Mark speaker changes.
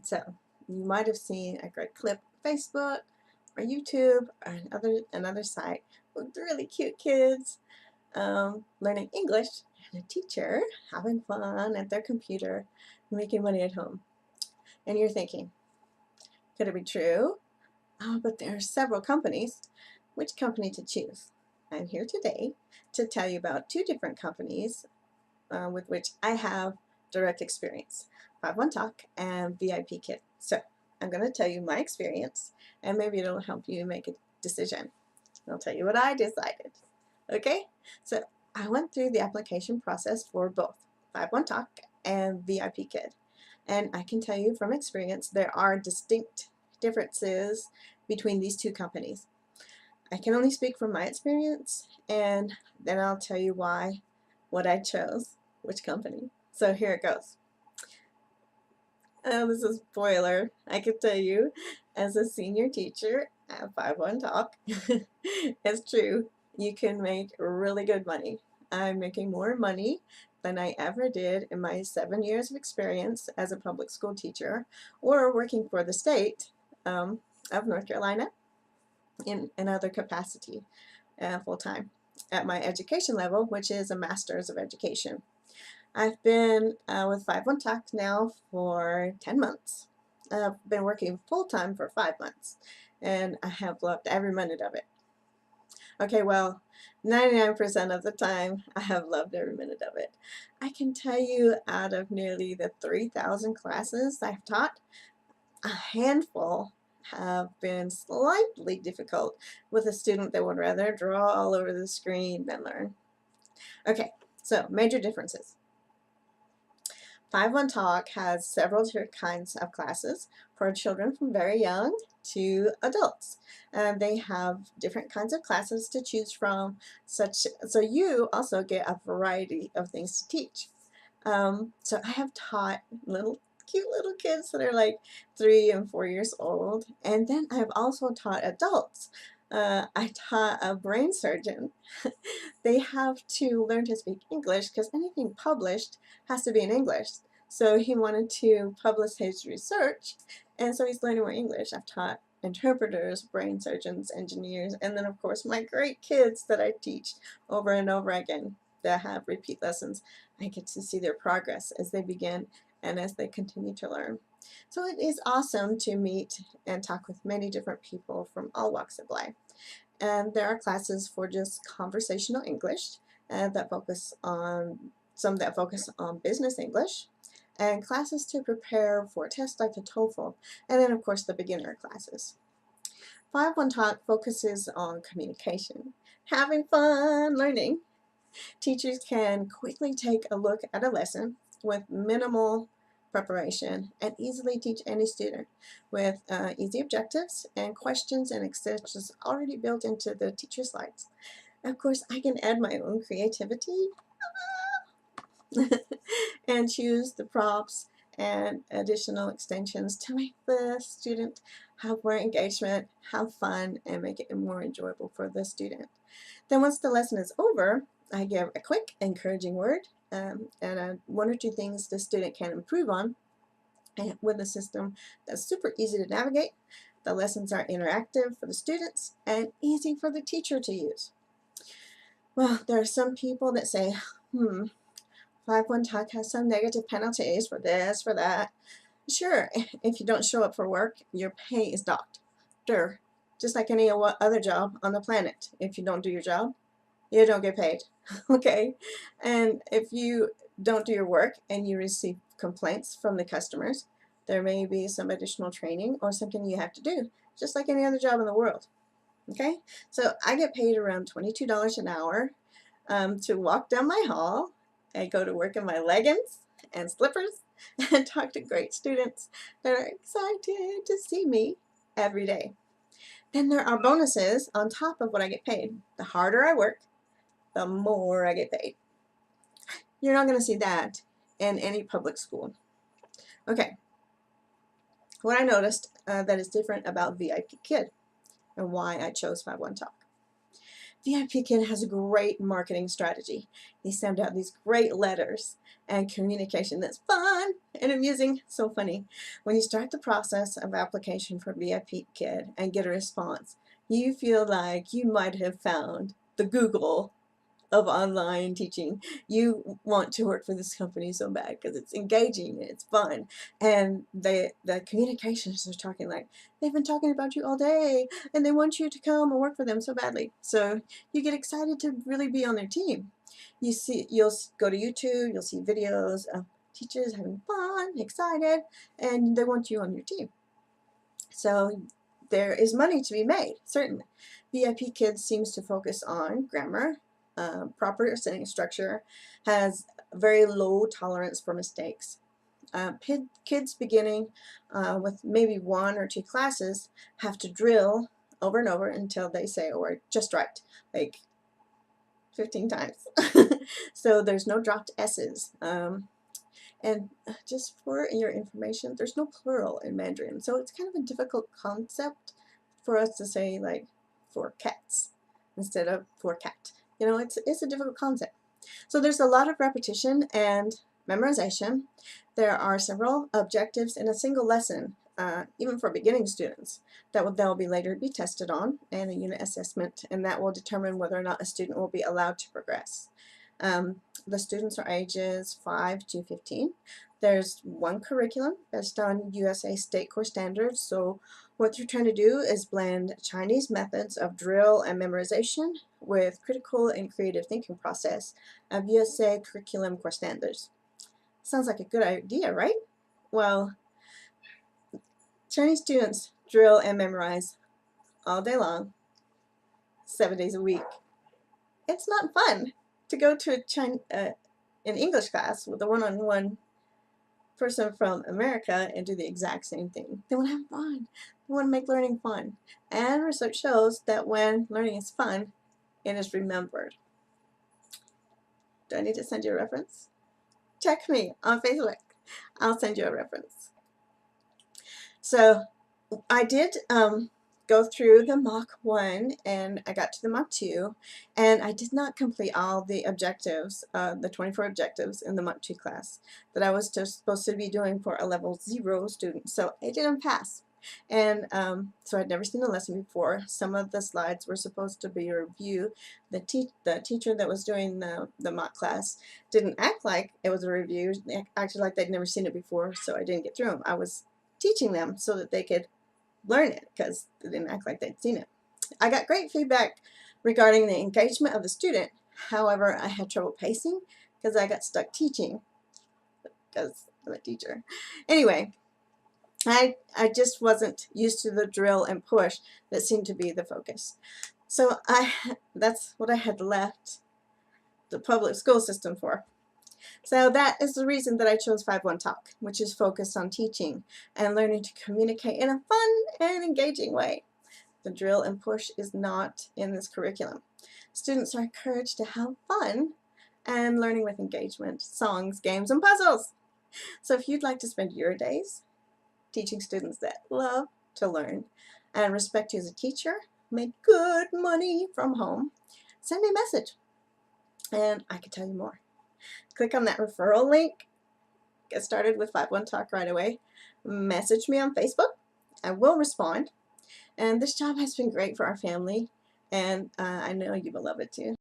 Speaker 1: So you might have seen a great clip on Facebook or YouTube or another site with really cute kids learning English and a teacher having fun at their computer, making money at home. And you're thinking, could it be true? Oh, but there are several companies. Which company to choose? I'm here today to tell you about two different companies with which I have direct experience, 51Talk and VipKid. So I'm going to tell you my experience, and maybe it'll help you make a decision. I'll tell you what I decided. Okay? So I went through the application process for both 51Talk and VipKid. And I can tell you from experience there are distinct differences between these two companies. I can only speak from my experience, and then I'll tell you what I chose, which company. So here it goes. This is a spoiler. I can tell you, as a senior teacher at 51Talk, it's true. You can make really good money. I'm making more money than I ever did in my 7 years of experience as a public school teacher or working for the state of North Carolina in another capacity full-time at my education level, which is a master's of education. I've been with 51Talk now for 10 months. I've been working full-time for 5 months, and I have loved every minute of it. Okay, well, 99% of the time, I have loved every minute of it. I can tell you out of nearly the 3,000 classes I've taught, a handful have been slightly difficult with a student that would rather draw all over the screen than learn. Okay, so major differences. 51Talk has several different kinds of classes for children from very young to adults. They have different kinds of classes to choose from, so you also get a variety of things to teach. So I have taught cute little kids that are like 3 and 4 years old, and then I've also taught adults. I taught a brain surgeon. They have to learn to speak English because anything published has to be in English. So he wanted to publish his research, and so he's learning more English. I've taught interpreters, brain surgeons, engineers, and then of course my great kids that I teach over and over again that have repeat lessons. I get to see their progress as they begin and as they continue to learn. So it is awesome to meet and talk with many different people from all walks of life. And there are classes for just conversational English that focus on some that focus on business English, and classes to prepare for tests like the TOEFL, and then of course the beginner classes. 51Talk focuses on communication, having fun learning. Teachers can quickly take a look at a lesson with minimal preparation and easily teach any student with easy objectives and questions and extensions already built into the teacher slides. Of course, I can add my own creativity and choose the props and additional extensions to make the student have more engagement, have fun, and make it more enjoyable for the student. Then once the lesson is over, I give a quick encouraging word and one or two things the student can improve on. And with a system that's super easy to navigate, the lessons are interactive for the students and easy for the teacher to use. Well, there are some people that say, 51Talk has some negative penalties for this, for that. Sure, if you don't show up for work, your pay is docked. Sure, just like any other job on the planet. If you don't do your job, you don't get paid. Okay? And if you don't do your work and you receive complaints from the customers, there may be some additional training or something you have to do, just like any other job in the world. Okay? So I get paid around $22 an hour to walk down my hall. I go to work in my leggings and slippers and talk to great students that are excited to see me every day. Then there are bonuses on top of what I get paid. The harder I work, the more I get paid. You're not going to see that in any public school. Okay, what I noticed that is different about VipKid and why I chose 51Talk. VipKid has a great marketing strategy. They send out these great letters and communication that's fun and amusing, so funny. When you start the process of application for VipKid and get a response, you feel like you might have found the Google of online teaching. You want to work for this company so bad because it's engaging and it's fun, and the communications are talking like they've been talking about you all day and they want you to come and work for them so badly. So you get excited to really be on their team. You'll go to YouTube, you'll see videos of teachers having fun, excited, and they want you on your team. So there is money to be made, certainly. VipKid seems to focus on grammar, proper sentence structure, has very low tolerance for mistakes. Kids beginning with maybe 1 or 2 classes have to drill over and over until they say a word just right, like 15 times. So there's no dropped S's. And just for your information, there's no plural in Mandarin, so it's kind of a difficult concept for us to say like for cats instead of for cat. You know, it's a difficult concept. So there's a lot of repetition and memorization. There are several objectives in a single lesson, even for beginning students, that they'll be later be tested on, and a unit assessment, and that will determine whether or not a student will be allowed to progress. The students are ages 5 to 15. There's one curriculum based on USA state core standards, so what you're trying to do is blend Chinese methods of drill and memorization with critical and creative thinking process of USA curriculum core standards. Sounds like a good idea, right? Well, Chinese students drill and memorize all day long, 7 days a week. It's not fun to go to an English class with a one-on-one person from America and do the exact same thing. They want to have fun. They want to make learning fun. And research shows that when learning is fun, it is remembered. Do I need to send you a reference? Check me on Facebook. I'll send you a reference. So I did go through the Mach 1 and I got to the Mach 2, and I did not complete all the objectives, the 24 objectives in the Mach 2 class that I was just supposed to be doing for a level 0 student, so I didn't pass. And so I'd never seen the lesson before. Some of the slides were supposed to be a review. The teacher that was doing the Mach class didn't act like it was a review. They acted like they'd never seen it before, so I didn't get through them. I was teaching them so that they could learn it because they didn't act like they'd seen it. I got great feedback regarding the engagement of the student. However, I had trouble pacing because I got stuck teaching because I'm a teacher. Anyway, I just wasn't used to the drill and push that seemed to be the focus. So that's what I had left the public school system for. So that is the reason that I chose 5-1 Talk, which is focused on teaching and learning to communicate in a fun and engaging way. The drill and push is not in this curriculum. Students are encouraged to have fun and learning with engagement, songs, games, and puzzles. So if you'd like to spend your days teaching students that love to learn and respect you as a teacher, make good money from home, send me a message and I can tell you more. Click on that referral link, get started with 5-1 Talk right away, message me on Facebook, I will respond, and this job has been great for our family, and I know you will love it too.